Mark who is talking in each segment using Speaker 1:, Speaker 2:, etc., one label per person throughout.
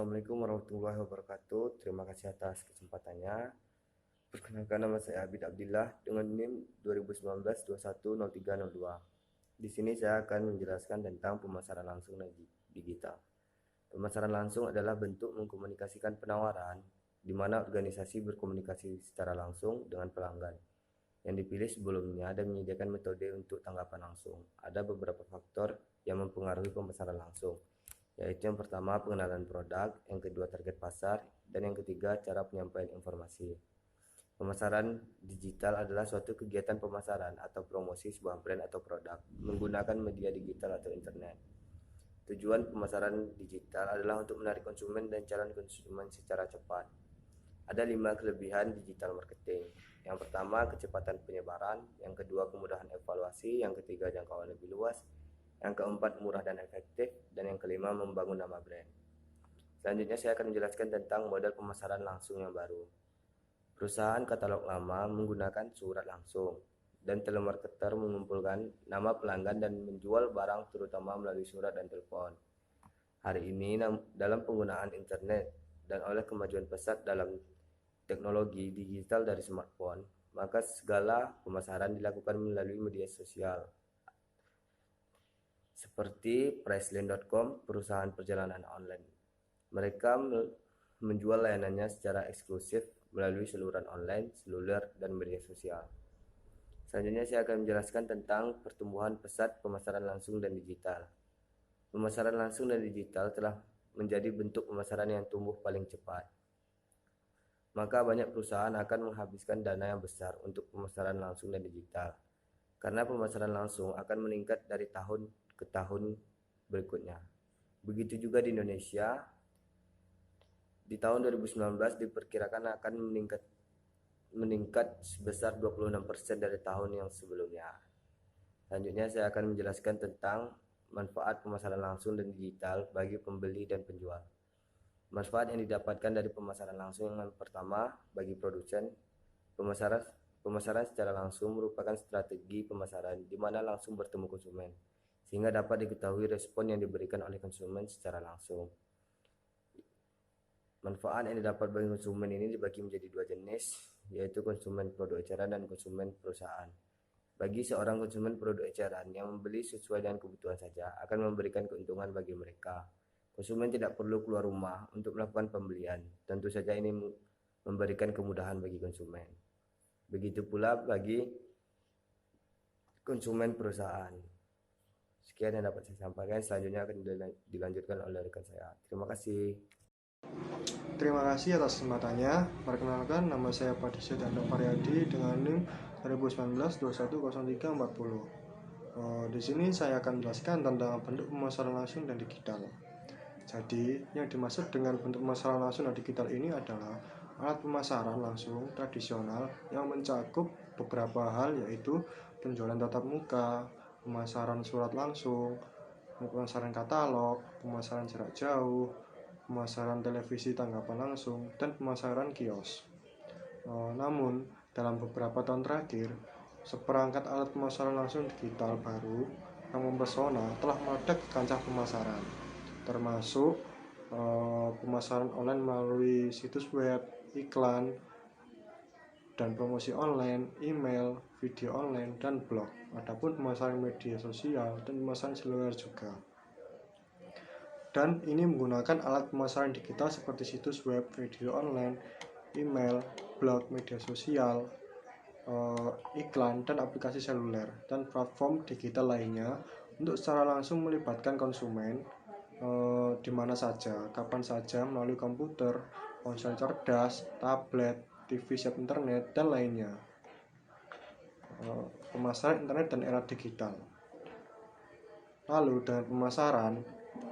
Speaker 1: Assalamualaikum warahmatullahi wabarakatuh. Terima kasih atas kesempatannya. Perkenalkan, nama saya Abid Abdillah dengan NIM 2019-210302. Di sini saya akan menjelaskan tentang pemasaran langsung dan digital. Pemasaran langsung adalah bentuk mengkomunikasikan penawaran di mana organisasi berkomunikasi secara langsung dengan pelanggan yang dipilih sebelumnya dan menyediakan metode untuk tanggapan langsung. Ada beberapa faktor yang mempengaruhi pemasaran langsung, yaitu yang pertama pengenalan produk, yang kedua target pasar, dan yang ketiga cara penyampaian informasi. Pemasaran digital adalah suatu kegiatan pemasaran atau promosi sebuah brand atau produk menggunakan media digital atau internet. Tujuan pemasaran digital adalah untuk menarik konsumen dan calon konsumen secara cepat. Ada 5 kelebihan digital marketing. Yang pertama, kecepatan penyebaran, yang kedua, kemudahan evaluasi, yang ketiga, jangkauan lebih luas, yang keempat, murah dan efektif, dan yang kelima, membangun nama brand. Selanjutnya saya akan menjelaskan tentang model pemasaran langsung yang baru. Perusahaan katalog lama menggunakan surat langsung, dan telemarketer mengumpulkan nama pelanggan dan menjual barang terutama melalui surat dan telepon. Hari ini dalam penggunaan internet dan oleh kemajuan pesat dalam teknologi digital dari smartphone, maka segala pemasaran dilakukan melalui media sosial seperti Priceline.com, perusahaan perjalanan online. Mereka menjual layanannya secara eksklusif melalui saluran online, seluler, dan media sosial. Selanjutnya saya akan menjelaskan tentang pertumbuhan pesat pemasaran langsung dan digital. Pemasaran langsung dan digital telah menjadi bentuk pemasaran yang tumbuh paling cepat. Maka banyak perusahaan akan menghabiskan dana yang besar untuk pemasaran langsung dan digital, karena pemasaran langsung akan meningkat dari tahun ke tahun berikutnya. Begitu juga di Indonesia, di tahun 2019 diperkirakan akan meningkat sebesar 26% dari tahun yang sebelumnya. Selanjutnya saya akan menjelaskan tentang manfaat pemasaran langsung dan digital bagi pembeli dan penjual. Manfaat yang didapatkan dari pemasaran langsung yang pertama, bagi produsen, pemasaran secara langsung merupakan strategi pemasaran di mana langsung bertemu konsumen, sehingga dapat diketahui respon yang diberikan oleh konsumen secara langsung. Manfaat yang didapat bagi konsumen ini dibagi menjadi dua jenis, yaitu konsumen produk eceran dan konsumen perusahaan. Bagi seorang konsumen produk eceran yang membeli sesuai dengan kebutuhan saja akan memberikan keuntungan bagi mereka. Konsumen tidak perlu keluar rumah untuk melakukan pembelian. Tentu saja ini memberikan kemudahan bagi konsumen. Begitu pula bagi konsumen perusahaan. Sekian yang dapat saya sampaikan. Selanjutnya akan dilanjutkan oleh rekan saya. Terima kasih.
Speaker 2: Terima kasih atas kesempatannya. Perkenalkan, nama saya Padisya Dando Paryadi dengan NIM 2019-210340. Di sini saya akan menjelaskan tentang bentuk pemasaran langsung dan digital. Jadi, yang dimaksud dengan bentuk pemasaran langsung dan digital ini adalah alat pemasaran langsung tradisional yang mencakup beberapa hal, yaitu penjualan tatap muka, pemasaran surat langsung, pemasaran katalog, pemasaran jarak jauh, pemasaran televisi tanggapan langsung, dan pemasaran kios. Namun, dalam beberapa tahun terakhir, seperangkat alat pemasaran langsung digital baru yang mempesona telah meledak ke kancah pemasaran, termasuk pemasaran online melalui situs web, iklan, dan promosi online, email, video online, dan blog. Adapun pemasaran media sosial dan pemasaran seluler juga. Dan ini menggunakan alat pemasaran digital seperti situs web, video online, email, blog, media sosial, iklan, dan aplikasi seluler, dan platform digital lainnya untuk secara langsung melibatkan konsumen di mana saja, kapan saja, melalui komputer, ponsel cerdas, tablet, TV siap internet, dan lainnya. Pemasaran internet dan era digital. Lalu dengan pemasaran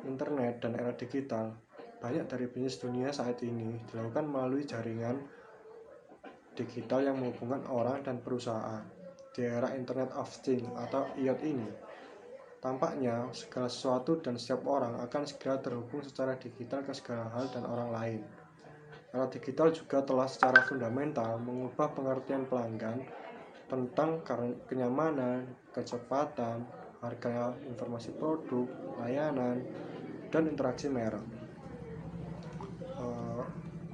Speaker 2: internet dan era digital, banyak dari bisnis dunia saat ini dilakukan melalui jaringan digital yang menghubungkan orang dan perusahaan. Di era Internet of Things atau IoT ini, tampaknya segala sesuatu dan setiap orang akan segera terhubung secara digital ke segala hal dan orang lain. Era digital juga telah secara fundamental mengubah pengertian pelanggan tentang kenyamanan, kecepatan, harga, informasi produk, layanan, dan interaksi merek. Eh,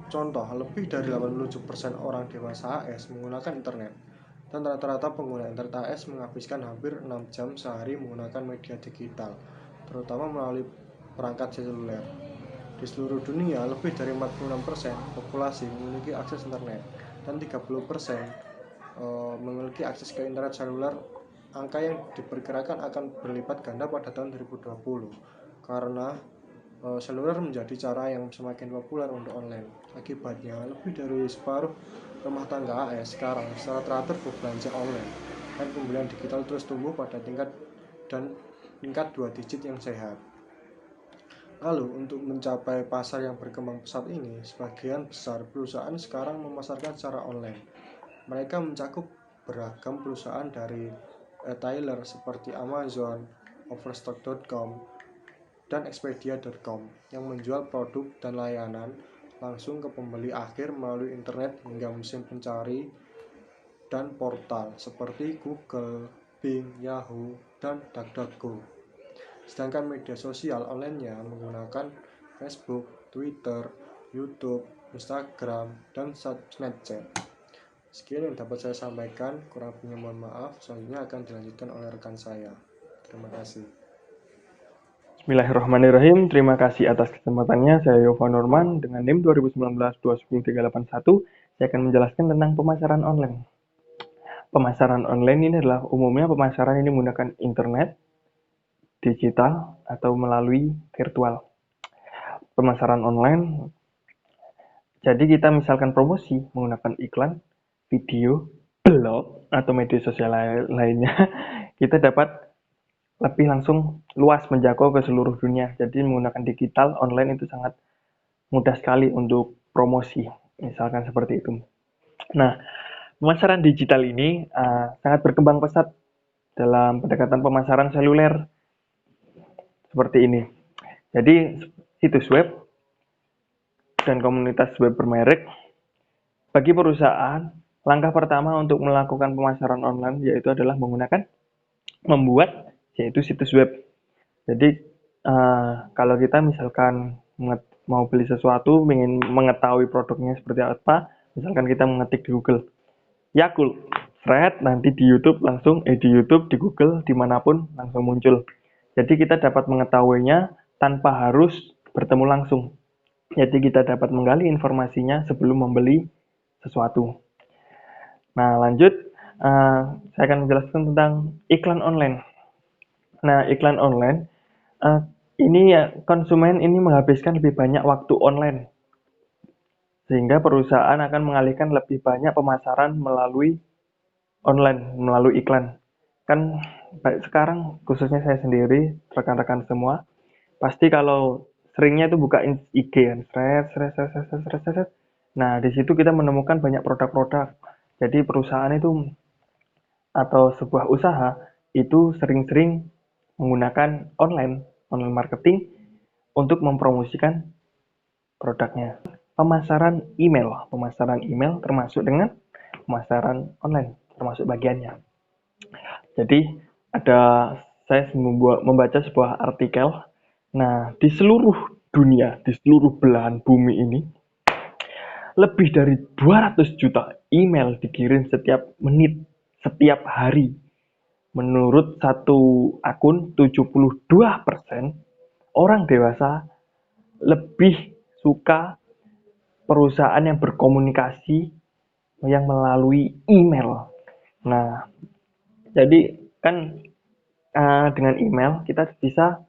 Speaker 2: Contoh, lebih dari 87% orang dewasa AS menggunakan internet. Dan rata-rata pengguna internet AS menghabiskan hampir 6 jam sehari menggunakan media digital, terutama melalui perangkat seluler. Di seluruh dunia, lebih dari 46% populasi memiliki akses internet dan 30% memiliki akses ke internet seluler. Angka yang diperkirakan akan berlipat ganda pada tahun 2020 karena seluler menjadi cara yang semakin populer untuk online. Akibatnya, lebih dari separuh rumah tangga AS sekarang secara teratur berbelanja online dan pembelian digital terus tumbuh pada tingkat 2 digit yang sehat. Lalu, untuk mencapai pasar yang berkembang pesat ini, sebagian besar perusahaan sekarang memasarkan secara online. Mereka mencakup beragam perusahaan dari retailer seperti Amazon, Overstock.com, dan Expedia.com yang menjual produk dan layanan langsung ke pembeli akhir melalui internet hingga mesin pencari dan portal seperti Google, Bing, Yahoo, dan DuckDuckGo. Sedangkan media sosial online-nya menggunakan Facebook, Twitter, YouTube, Instagram, dan Snapchat. Sekian yang dapat saya sampaikan, kurang lebihnya mohon maaf. Selanjutnya akan dilanjutkan oleh rekan saya. Terima kasih.
Speaker 3: Bismillahirrahmanirrahim. Terima kasih atas kesempatannya. Saya Yova Norman dengan NIM 2019-20381. Saya akan menjelaskan tentang pemasaran online. Pemasaran online ini adalah umumnya pemasaran ini menggunakan internet, digital, atau melalui virtual. Pemasaran online, jadi kita misalkan promosi menggunakan iklan, video, blog, atau media sosial lainnya, kita dapat lebih langsung luas menjangkau ke seluruh dunia. Jadi menggunakan digital online itu sangat mudah sekali untuk promosi, misalkan seperti itu. Nah, pemasaran digital ini sangat berkembang pesat dalam pendekatan pemasaran seluler seperti ini. Jadi situs web dan komunitas web bermerek bagi perusahaan, langkah pertama untuk melakukan pemasaran online yaitu adalah membuat yaitu situs web. Jadi kalau kita misalkan mau beli sesuatu, ingin mengetahui produknya seperti apa, misalkan kita mengetik di Google Yakult, nanti di YouTube di Google, dimanapun langsung muncul. Jadi kita dapat mengetahuinya tanpa harus bertemu langsung. Jadi kita dapat menggali informasinya sebelum membeli sesuatu. Nah, lanjut, saya akan menjelaskan tentang iklan online. Nah, iklan online ini ya, konsumen ini menghabiskan lebih banyak waktu online, sehingga perusahaan akan mengalihkan lebih banyak pemasaran melalui online, melalui iklan. Kan sekarang khususnya saya sendiri, rekan-rekan semua, pasti kalau seringnya itu buka IG kan, seret. Nah, di situ kita menemukan banyak produk-produk. Jadi perusahaan itu atau sebuah usaha itu sering-sering menggunakan online marketing untuk mempromosikan produknya. Pemasaran email termasuk dengan pemasaran online, termasuk bagiannya. Jadi saya membaca sebuah artikel. Nah, di seluruh dunia, di seluruh belahan bumi ini, lebih dari 200 juta email dikirim setiap menit, setiap hari. Menurut satu akun, 72% orang dewasa lebih suka perusahaan yang berkomunikasi yang melalui email. Nah, jadi kan dengan email kita bisa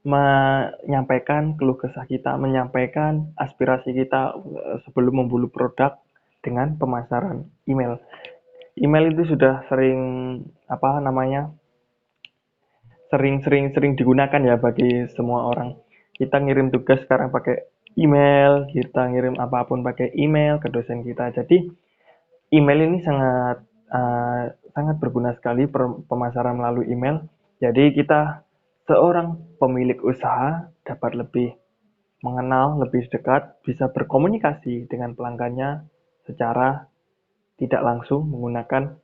Speaker 3: menyampaikan keluh kesah kita, menyampaikan aspirasi kita sebelum membeli produk dengan pemasaran email. Email itu sudah sering digunakan ya bagi semua orang. Kita ngirim tugas sekarang pakai email, kita ngirim apapun pakai email ke dosen kita. Jadi email ini sangat berguna sekali pemasaran melalui email. Jadi kita seorang pemilik usaha dapat lebih mengenal, lebih dekat, bisa berkomunikasi dengan pelanggannya secara tidak langsung menggunakan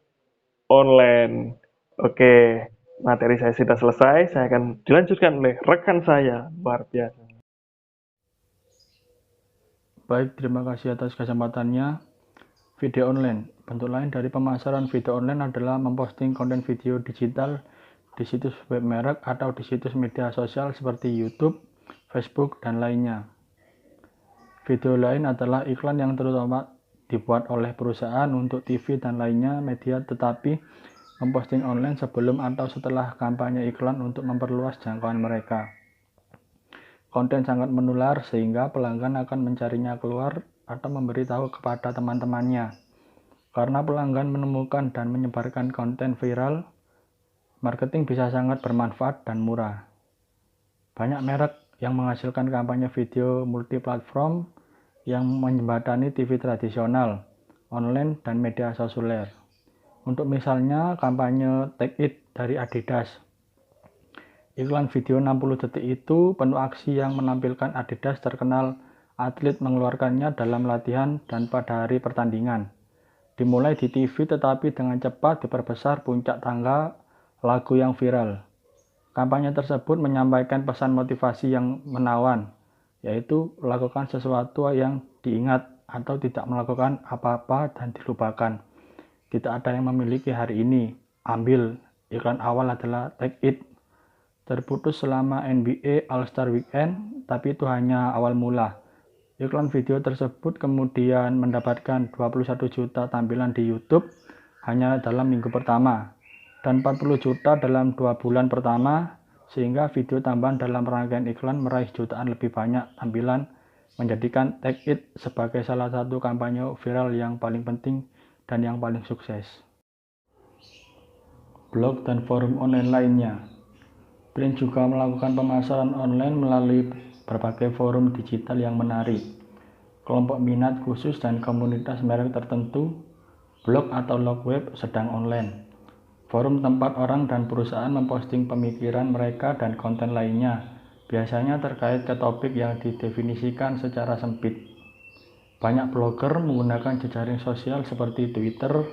Speaker 3: online. Oke, materi saya sudah selesai. Saya akan dilanjutkan oleh rekan saya, luar biasa.
Speaker 4: Baik, terima kasih atas kesempatannya. Video online. Bentuk lain dari pemasaran video online adalah memposting konten video digital di situs web merek atau di situs media sosial seperti YouTube, Facebook, dan lainnya. Video lain adalah iklan yang terutama dibuat oleh perusahaan untuk TV dan lainnya media, tetapi memposting online sebelum atau setelah kampanye iklan untuk memperluas jangkauan mereka. Konten sangat menular sehingga pelanggan akan mencarinya keluar atau memberitahu kepada teman-temannya. Karena pelanggan menemukan dan menyebarkan konten viral, marketing bisa sangat bermanfaat dan murah. Banyak merek yang menghasilkan kampanye video multiplatform yang menjembatani TV tradisional, online, dan media sosial. Untuk misalnya kampanye Take It dari Adidas. Iklan video 60 detik itu penuh aksi yang menampilkan Adidas terkenal atlet mengeluarkannya dalam latihan dan pada hari pertandingan. Dimulai di TV tetapi dengan cepat diperbesar puncak tangga lagu yang viral. Kampanye tersebut menyampaikan pesan motivasi yang menawan, yaitu lakukan sesuatu yang diingat atau tidak melakukan apa-apa dan dilupakan. Tidak ada yang memiliki hari ini. Ambil. Iklan awal adalah Take It. Terputus selama NBA All-Star Weekend, tapi itu hanya awal mula. Iklan video tersebut kemudian mendapatkan 21 juta tampilan di YouTube hanya dalam minggu pertama dan 40 juta dalam 2 bulan pertama, sehingga video tambahan dalam rangkaian iklan meraih jutaan lebih banyak tampilan, menjadikan Take It sebagai salah satu kampanye viral yang paling penting dan yang paling sukses. Blog dan forum online lainnya. Print juga melakukan pemasaran online melalui berbagai forum digital yang menarik, kelompok minat khusus dan komunitas merek tertentu, blog atau log web sedang online, forum tempat orang dan perusahaan memposting pemikiran mereka dan konten lainnya, biasanya terkait ke topik yang didefinisikan secara sempit. Banyak blogger menggunakan jejaring sosial seperti Twitter,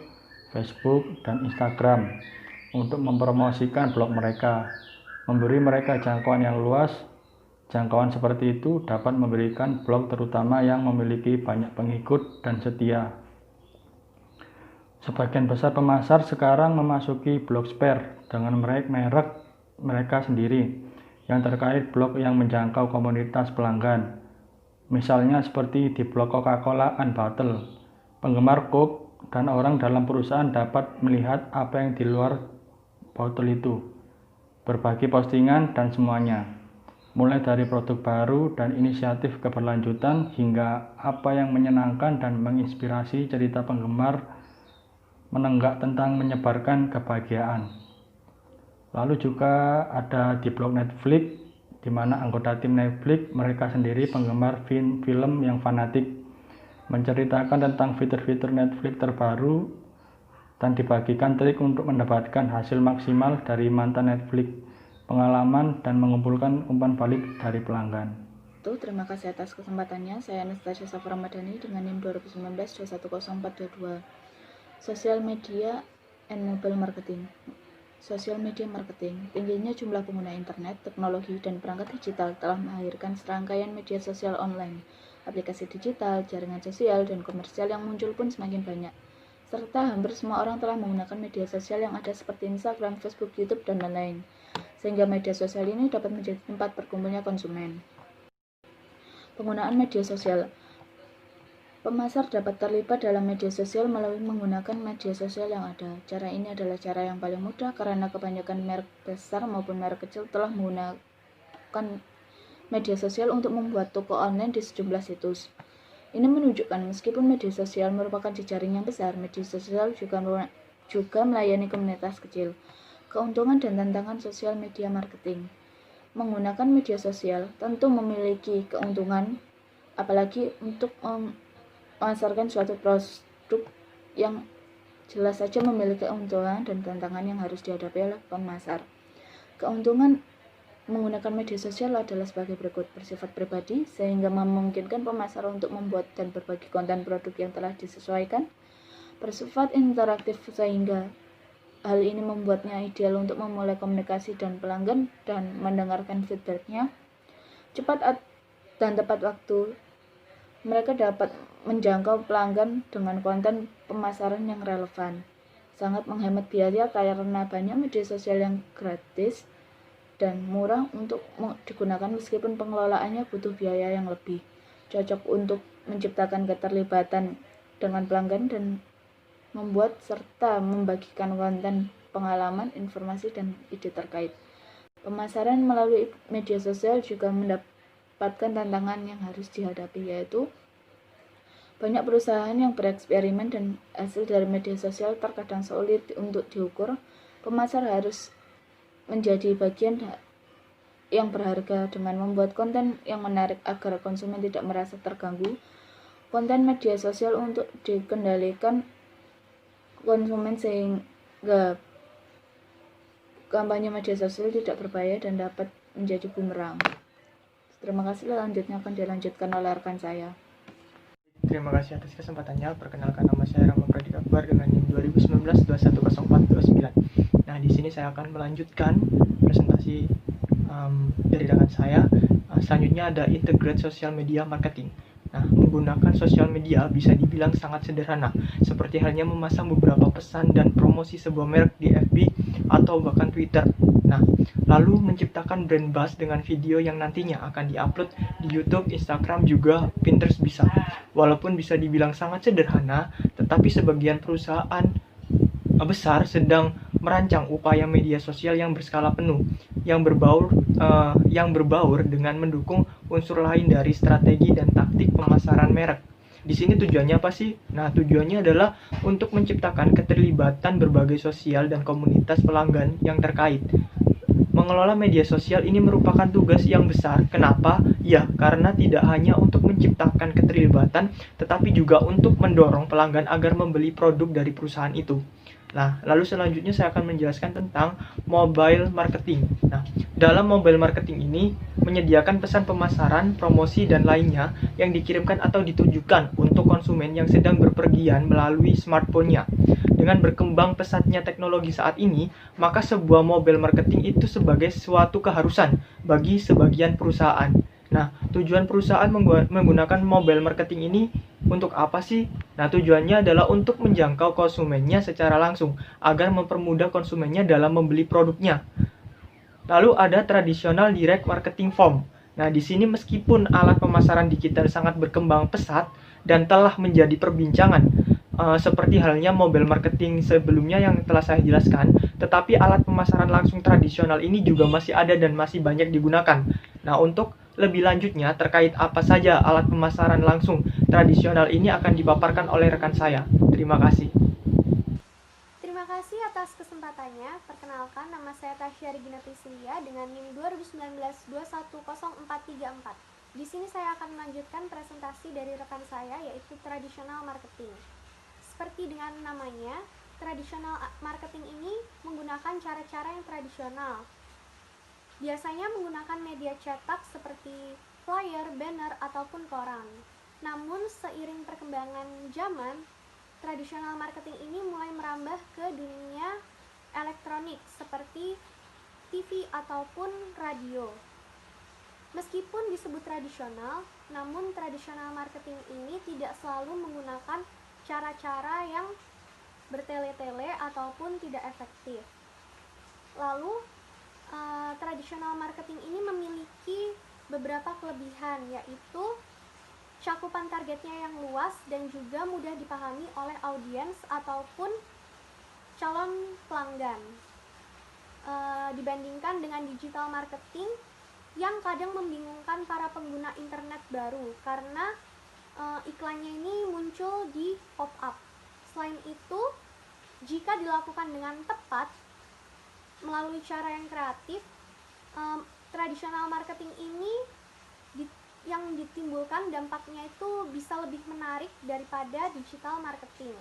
Speaker 4: Facebook, dan Instagram untuk mempromosikan blog mereka, memberi mereka jangkauan yang luas. Jangkauan seperti itu dapat memberikan blog terutama yang memiliki banyak pengikut dan setia. Sebagian besar pemasar sekarang memasuki blogsphere dengan merek mereka sendiri yang terkait blog yang menjangkau komunitas pelanggan. Misalnya seperti di blog Coca-Cola Unbottled, penggemar Coke dan orang dalam perusahaan dapat melihat apa yang di luar botol itu, berbagi postingan dan semuanya. Mulai dari produk baru dan inisiatif keberlanjutan hingga apa yang menyenangkan dan menginspirasi cerita penggemar menenggak tentang menyebarkan kebahagiaan. Lalu juga ada di blog Netflix, di mana anggota tim Netflix mereka sendiri penggemar film yang fanatik, menceritakan tentang fitur-fitur Netflix terbaru dan dibagikan trik untuk mendapatkan hasil maksimal dari mantan Netflix, pengalaman, dan mengumpulkan umpan balik dari pelanggan.
Speaker 5: Terima kasih atas kesempatannya. Saya Anastasia Safar Ramadhani dengan NIM 2019-210422. Sosial media and mobile marketing. Sosial media marketing. Tingginya jumlah pengguna internet, teknologi, dan perangkat digital telah melahirkan serangkaian media sosial online, aplikasi digital, jaringan sosial, dan komersial yang muncul pun semakin banyak. Serta hampir semua orang telah menggunakan media sosial yang ada seperti Instagram, Facebook, YouTube, dan lain-lain. Sehingga media sosial ini dapat menjadi tempat berkumpulnya konsumen. Penggunaan media sosial. Pemasar dapat terlibat dalam media sosial melalui menggunakan media sosial yang ada. Cara ini adalah cara yang paling mudah karena kebanyakan merek besar maupun merek kecil telah menggunakan media sosial untuk membuat toko online di sejumlah situs. Ini menunjukkan meskipun media sosial merupakan jejaring yang besar, media sosial juga melayani komunitas kecil. Keuntungan dan tantangan sosial media marketing. Menggunakan media sosial tentu memiliki keuntungan, apalagi untuk memasarkan suatu produk yang jelas saja memiliki keuntungan dan tantangan yang harus dihadapi oleh pemasar. Keuntungan menggunakan media sosial adalah sebagai berikut: bersifat pribadi, sehingga memungkinkan pemasar untuk membuat dan berbagi konten produk yang telah disesuaikan. Bersifat interaktif, sehingga hal ini membuatnya ideal untuk memulai komunikasi dan pelanggan dan mendengarkan feedbacknya. Cepat dan tepat waktu, Mereka dapat menjangkau pelanggan dengan konten pemasaran yang relevan. Sangat menghemat biaya karena banyak media sosial yang gratis dan murah untuk digunakan meskipun pengelolaannya butuh biaya yang lebih. Cocok untuk menciptakan keterlibatan dengan pelanggan dan membuat serta membagikan konten, pengalaman, informasi, dan ide terkait. Pemasaran melalui media sosial juga mendapatkan tantangan yang harus dihadapi, yaitu banyak perusahaan yang bereksperimen dan hasil dari media sosial terkadang sulit untuk diukur. Pemasar harus menjadi bagian yang berharga dengan membuat konten yang menarik agar konsumen tidak merasa terganggu. Konten media sosial untuk dikendalikan konsumen sehingga kampanye media sosial tidak berbahaya dan dapat menjadi bumerang. Terima kasih, selanjutnya akan dilanjutkan oleh rekan saya.
Speaker 3: Terima kasih atas kesempatannya. Perkenalkan, nama saya Rahman Pradik Akbar dengan NIM 2019-210429. Nah, di sini saya akan melanjutkan presentasi dari rekan saya. Selanjutnya ada Integrate Social Media Marketing. Nah, menggunakan sosial media bisa dibilang sangat sederhana, seperti halnya memasang beberapa pesan dan promosi sebuah merek di FB atau bahkan Twitter. Nah, lalu menciptakan brand buzz dengan video yang nantinya akan diupload di YouTube, Instagram, juga Pinterest bisa. Walaupun bisa dibilang sangat sederhana, tetapi sebagian perusahaan besar sedang merancang upaya media sosial yang berskala penuh, yang berbaur dengan mendukung unsur lain dari strategi dan taktik pemasaran merek. Di sini tujuannya apa sih? Nah, tujuannya adalah untuk menciptakan keterlibatan berbagai sosial dan komunitas pelanggan yang terkait. Mengelola media sosial ini merupakan tugas yang besar. Kenapa? Ya, karena tidak hanya untuk menciptakan keterlibatan, tetapi juga untuk mendorong pelanggan agar membeli produk dari perusahaan itu. Nah, lalu selanjutnya saya akan menjelaskan tentang mobile marketing. Nah, dalam mobile marketing ini menyediakan pesan pemasaran, promosi, dan lainnya yang dikirimkan atau ditujukan untuk konsumen yang sedang berpergian melalui smartphone-nya. Dengan berkembang pesatnya teknologi saat ini, maka sebuah mobile marketing itu sebagai suatu keharusan bagi sebagian perusahaan. Nah, tujuan perusahaan menggunakan mobile marketing ini untuk apa sih? Nah, tujuannya adalah untuk menjangkau konsumennya secara langsung agar mempermudah konsumennya dalam membeli produknya. Lalu ada tradisional direct marketing form. Nah, di sini meskipun alat pemasaran digital sangat berkembang pesat dan telah menjadi perbincangan, seperti halnya mobile marketing sebelumnya yang telah saya jelaskan, tetapi alat pemasaran langsung tradisional ini juga masih ada dan masih banyak digunakan. Nah, untuk lebih lanjutnya terkait apa saja alat pemasaran langsung tradisional ini akan dipaparkan oleh rekan saya. Terima kasih.
Speaker 6: Terima kasih atas kesempatannya. Perkenalkan, nama saya Tasya Regina Priscilia dengan NIM 2019-210434. Di sini saya akan melanjutkan presentasi dari rekan saya, yaitu tradisional marketing. Seperti dengan namanya, tradisional marketing ini menggunakan cara-cara yang tradisional. Biasanya menggunakan media cetak seperti flyer, banner, ataupun koran. Namun seiring perkembangan zaman, tradisional marketing ini mulai merambah ke dunia elektronik seperti TV ataupun radio. Meskipun disebut tradisional, namun tradisional marketing ini tidak selalu menggunakan cara-cara yang bertele-tele ataupun tidak efektif. Lalu, tradisional marketing ini memiliki beberapa kelebihan, yaitu cakupan targetnya yang luas dan juga mudah dipahami oleh audiens ataupun calon pelanggan, dibandingkan dengan digital marketing yang kadang membingungkan para pengguna internet baru karena iklannya ini muncul di pop-up. Selain itu, jika dilakukan dengan tepat melalui cara yang kreatif, tradisional marketing ini yang ditimbulkan dampaknya itu bisa lebih menarik daripada digital marketing.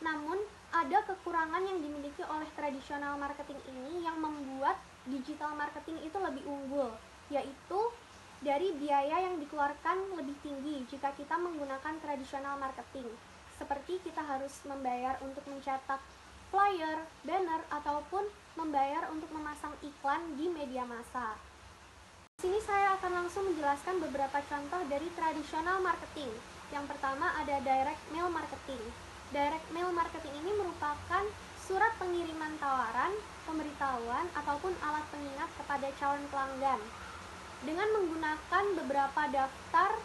Speaker 6: Namun, ada kekurangan yang dimiliki oleh tradisional marketing ini yang membuat digital marketing itu lebih unggul, yaitu dari biaya yang dikeluarkan lebih tinggi jika kita menggunakan tradisional marketing. Seperti kita harus membayar untuk mencetak flyer, banner, ataupun membayar untuk memasang iklan di media massa. Di sini saya akan langsung menjelaskan beberapa contoh dari tradisional marketing. Yang pertama ada direct mail marketing. Direct mail marketing ini merupakan surat pengiriman tawaran, pemberitahuan, ataupun alat pengingat kepada calon pelanggan. Dengan menggunakan beberapa daftar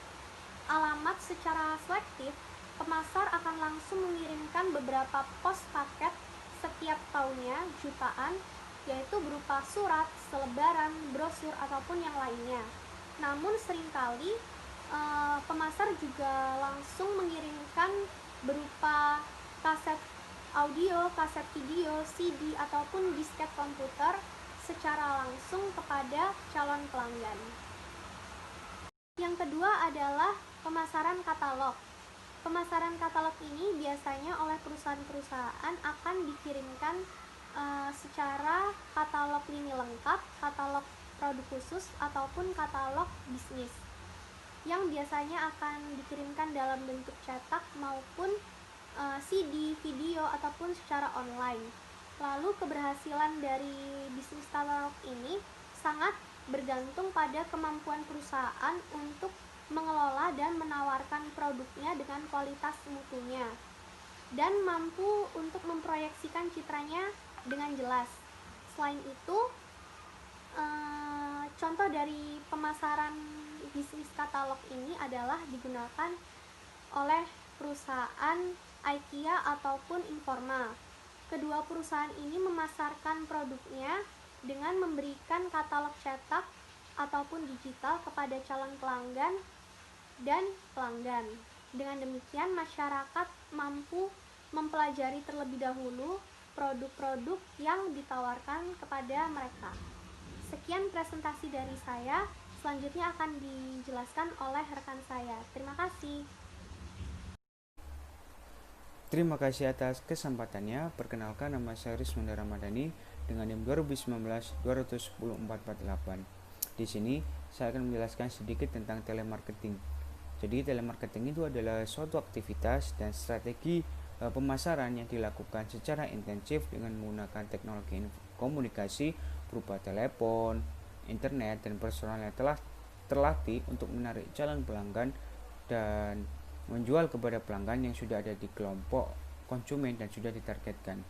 Speaker 6: alamat secara selektif, pemasar akan langsung mengirimkan beberapa pos paket setiap tahunnya jutaan, yaitu berupa surat, selebaran, brosur, ataupun yang lainnya. Namun seringkali pemasar juga langsung mengirimkan berupa kaset audio, kaset video, CD, ataupun disket komputer secara langsung kepada calon pelanggan. Yang kedua adalah pemasaran katalog. Pemasaran katalog ini biasanya oleh perusahaan-perusahaan akan dikirimkan secara katalog lini lengkap, katalog produk khusus, ataupun katalog bisnis yang biasanya akan dikirimkan dalam bentuk cetak maupun CD, video, ataupun secara online. Lalu keberhasilan dari bisnis katalog ini sangat bergantung pada kemampuan perusahaan untuk mengelola dan menawarkan produknya dengan kualitas mutunya dan mampu untuk memproyeksikan citranya dengan jelas. Selain itu, contoh dari pemasaran bisnis katalog ini adalah digunakan oleh perusahaan IKEA ataupun Informa. Kedua perusahaan ini memasarkan produknya dengan memberikan katalog cetak ataupun digital kepada calon pelanggan dan pelanggan. Dengan demikian, masyarakat mampu mempelajari terlebih dahulu produk-produk yang ditawarkan kepada mereka. Sekian presentasi dari saya. Selanjutnya akan dijelaskan oleh rekan saya. Terima kasih.
Speaker 7: Terima kasih atas kesempatannya. Perkenalkan, nama saya Rismanda Ramadhani dengan NIM 2019-210-448. Di sini saya akan menjelaskan sedikit tentang telemarketing. Jadi telemarketing itu adalah suatu aktivitas dan strategi pemasaran yang dilakukan secara intensif dengan menggunakan teknologi komunikasi berupa telepon, internet, dan personal yang telah terlatih untuk menarik calon pelanggan dan menjual kepada pelanggan yang sudah ada di kelompok konsumen dan sudah ditargetkan.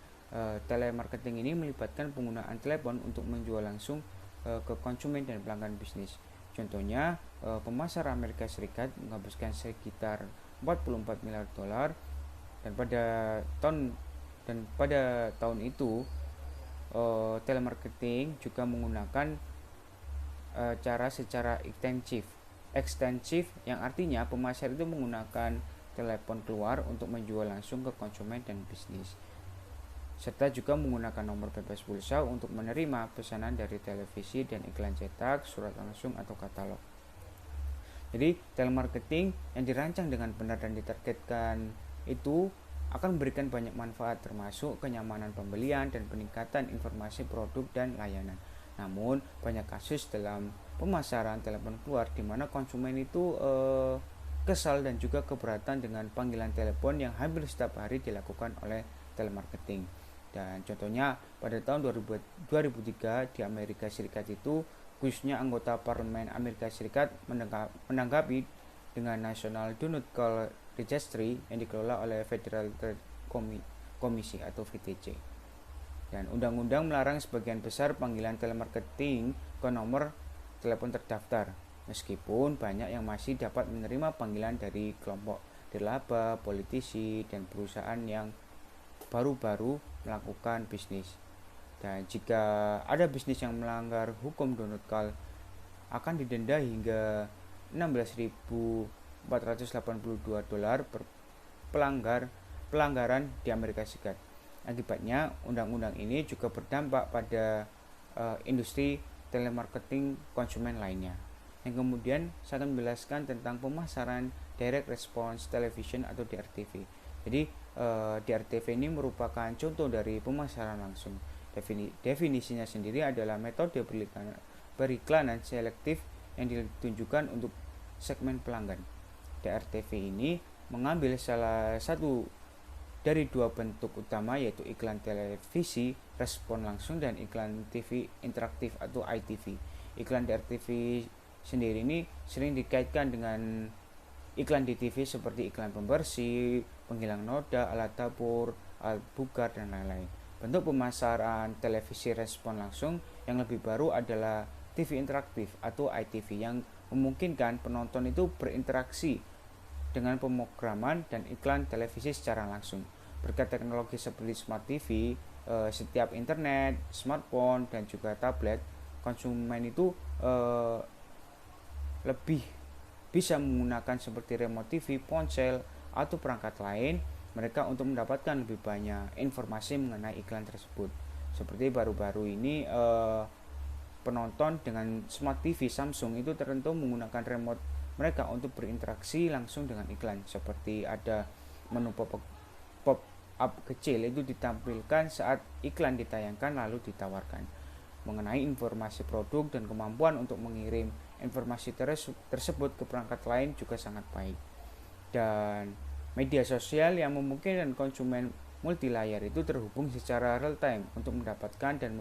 Speaker 7: Telemarketing ini melibatkan penggunaan telepon untuk menjual langsung ke konsumen dan pelanggan bisnis. Contohnya, pemasar Amerika Serikat menghabiskan sekitar 44 miliar dolar dan pada tahun itu telemarketing juga menggunakan cara secara ekstensif yang artinya pemasar itu menggunakan telepon keluar untuk menjual langsung ke konsumen dan bisnis, serta juga menggunakan nomor bebas pulsa untuk menerima pesanan dari televisi dan iklan cetak, surat langsung, atau katalog. Jadi telemarketing yang dirancang dengan benar dan ditargetkan itu akan memberikan banyak manfaat, termasuk kenyamanan pembelian dan peningkatan informasi produk dan layanan. Namun banyak kasus dalam pemasaran telepon keluar di mana konsumen itu kesal dan juga keberatan dengan panggilan telepon yang hampir setiap hari dilakukan oleh telemarketing. Dan contohnya pada tahun 2003 di Amerika Serikat itu, khususnya anggota parlemen Amerika Serikat menanggapi dengan National Do Not Call Registry yang dikelola oleh Federal Trade Commission atau VTC. Dan undang-undang melarang sebagian besar panggilan telemarketing ke nomor telepon terdaftar, meskipun banyak yang masih dapat menerima panggilan dari kelompok nirlaba, politisi, dan perusahaan yang baru-baru melakukan bisnis. Dan jika ada bisnis yang melanggar hukum Do Not Call, akan didenda hingga 16.482 dolar per pelanggaran di Amerika Serikat. Akibatnya, undang-undang ini juga berdampak pada industri telemarketing konsumen lainnya. Yang kemudian saya akan menjelaskan tentang pemasaran direct response television atau DRTV. Jadi DRTV ini merupakan contoh dari pemasaran langsung. Definisinya sendiri adalah metode periklanan selektif yang ditunjukkan untuk segmen pelanggan. DRTV ini mengambil salah satu dari dua bentuk utama, yaitu iklan televisi respon langsung dan iklan TV interaktif atau ITV. Iklan di RTV sendiri ini sering dikaitkan dengan iklan di TV seperti iklan pembersih, penghilang noda, alat dapur, alat bugar, dan lain-lain. Bentuk pemasaran televisi respon langsung yang lebih baru adalah TV interaktif atau ITV yang memungkinkan penonton itu berinteraksi dengan pemrograman dan iklan televisi secara langsung. Berkat teknologi seperti Smart TV, setiap internet, smartphone, dan juga tablet, konsumen itu lebih bisa menggunakan seperti remote TV, ponsel, atau perangkat lain mereka untuk mendapatkan lebih banyak informasi mengenai iklan tersebut. Seperti baru-baru ini penonton dengan Smart TV Samsung itu tertentu menggunakan remote mereka untuk berinteraksi langsung dengan iklan, seperti ada menu pop-up kecil itu ditampilkan saat iklan ditayangkan lalu ditawarkan mengenai informasi produk, dan kemampuan untuk mengirim informasi tersebut ke perangkat lain juga sangat baik. Dan media sosial yang memungkinkan konsumen multilayar itu terhubung secara real time untuk mendapatkan dan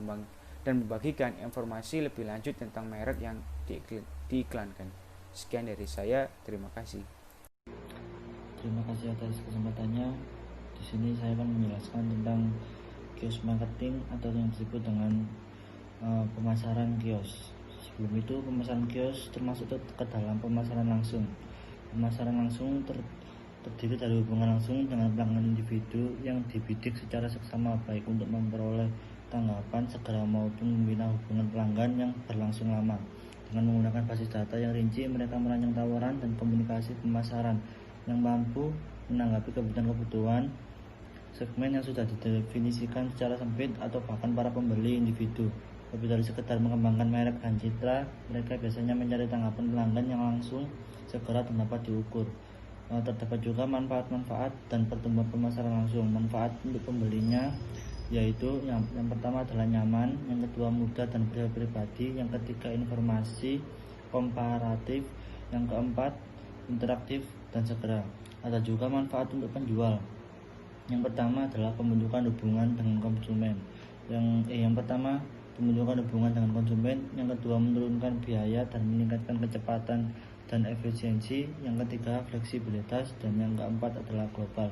Speaker 7: membagikan informasi lebih lanjut tentang merek yang diiklankan. Sekian dari saya, terima kasih.
Speaker 8: Terima kasih atas kesempatannya. Di sini saya akan menjelaskan tentang kios marketing atau yang disebut dengan pemasaran kios. Sebelum itu, pemasaran kios termasuk ke dalam pemasaran langsung. Pemasaran langsung terdiri dari hubungan langsung dengan pelanggan individu yang dibidik secara seksama, baik untuk memperoleh tanggapan segera maupun membina hubungan pelanggan yang berlangsung lama. Dengan menggunakan basis data yang rinci, mereka merancang tawaran dan komunikasi pemasaran yang mampu menanggapi kebutuhan-kebutuhan segmen yang sudah didefinisikan secara sempit atau bahkan para pembeli individu. Lebih dari sekedar mengembangkan merek dan citra, mereka biasanya mencari tanggapan pelanggan yang langsung, segera dan dapat diukur. Terdapat juga manfaat-manfaat dan pertumbuhan pemasaran langsung. Manfaat untuk pembelinya yaitu yang pertama adalah nyaman, yang kedua mudah dan pribadi, yang ketiga informasi komparatif, yang keempat interaktif dan segera. Ada juga manfaat untuk penjual. Yang pertama adalah pembentukan hubungan dengan konsumen. Yang pertama pembentukan hubungan dengan konsumen, yang kedua menurunkan biaya dan meningkatkan kecepatan dan efisiensi, yang ketiga fleksibilitas, dan yang keempat adalah global.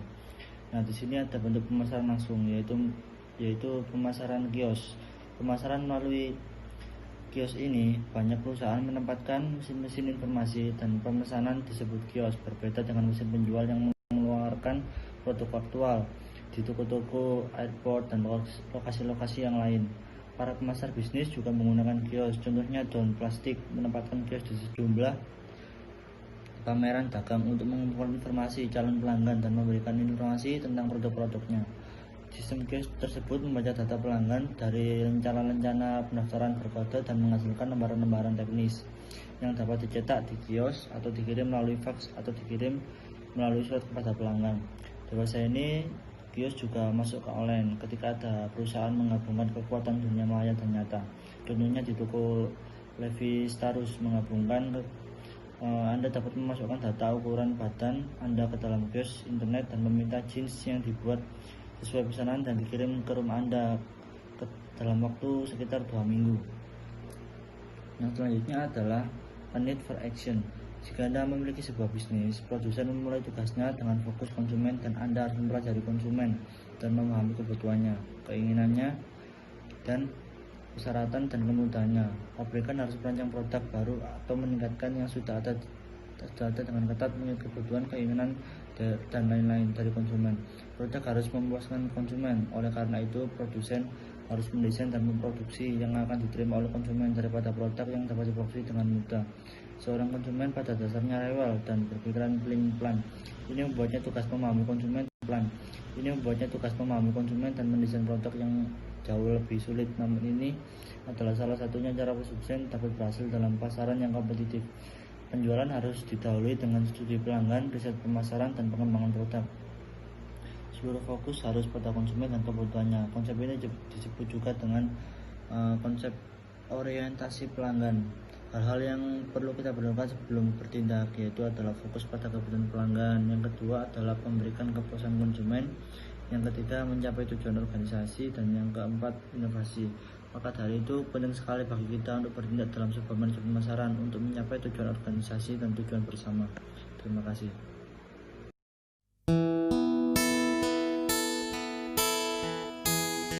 Speaker 8: Nah, di sini ada bentuk pemasaran langsung yaitu pemasaran kios. Pemasaran melalui kios ini banyak perusahaan menempatkan mesin-mesin informasi dan pemesanan disebut kios, berbeda dengan mesin penjual yang mengeluarkan produk aktual di toko-toko, airport, dan lokasi-lokasi yang lain. Para pemasar bisnis juga menggunakan kios. Contohnya Daun Plastik menempatkan kios di sejumlah pameran dagang untuk mengumpulkan informasi calon pelanggan dan memberikan informasi tentang produk-produknya. Sistem kios tersebut membaca data pelanggan dari rencana-rencana pendaftaran berkode dan menghasilkan lembaran-lembaran teknis yang dapat dicetak di kios atau dikirim melalui fax atau dikirim melalui surat kepada pelanggan. Dewasa ini, kios juga masuk ke online ketika ada perusahaan menggabungkan kekuatan dunia maya dan nyata. Contohnya di toko Levi Strauss menggabungkan Anda dapat memasukkan data ukuran badan Anda ke dalam kios internet dan meminta jeans yang dibuat sesuai pesanan dan dikirim ke rumah Anda dalam waktu sekitar 2 minggu. Yang selanjutnya adalah a need for action. Jika Anda memiliki sebuah bisnis, produsen memulai tugasnya dengan fokus konsumen, dan Anda harus mempelajari konsumen dan memahami kebutuhannya, keinginannya, dan persyaratan dan kemudahannya. Pabrikan harus merancang produk baru atau meningkatkan yang sudah ada dengan ketat mengikuti kebutuhan, keinginan, dan lain-lain dari konsumen. Produk harus memuaskan konsumen. Oleh karena itu, produsen harus mendesain dan memproduksi yang akan diterima oleh konsumen daripada produk yang dapat diproduksi dengan mudah. Seorang konsumen pada dasarnya rewel dan berpikiran pelin-pelan. Ini membuatnya tugas memahami konsumen dan mendesain produk yang jauh lebih sulit. Namun ini adalah salah satunya cara produsen dapat berhasil dalam pasaran yang kompetitif. Penjualan harus didahului dengan studi pelanggan, riset pemasaran, dan pengembangan produk. Seluruh fokus harus pada konsumen dan kebutuhannya. Konsep ini disebut juga dengan konsep orientasi pelanggan. Hal-hal yang perlu kita perhatikan sebelum bertindak yaitu adalah fokus pada kebutuhan pelanggan. Yang kedua adalah memberikan kepuasan konsumen. Yang ketiga mencapai tujuan organisasi, dan yang keempat inovasi. Maka dari itu penting sekali bagi kita untuk bertindak dalam sebuah manajemen pemasaran untuk mencapai tujuan organisasi dan tujuan bersama. Terima kasih.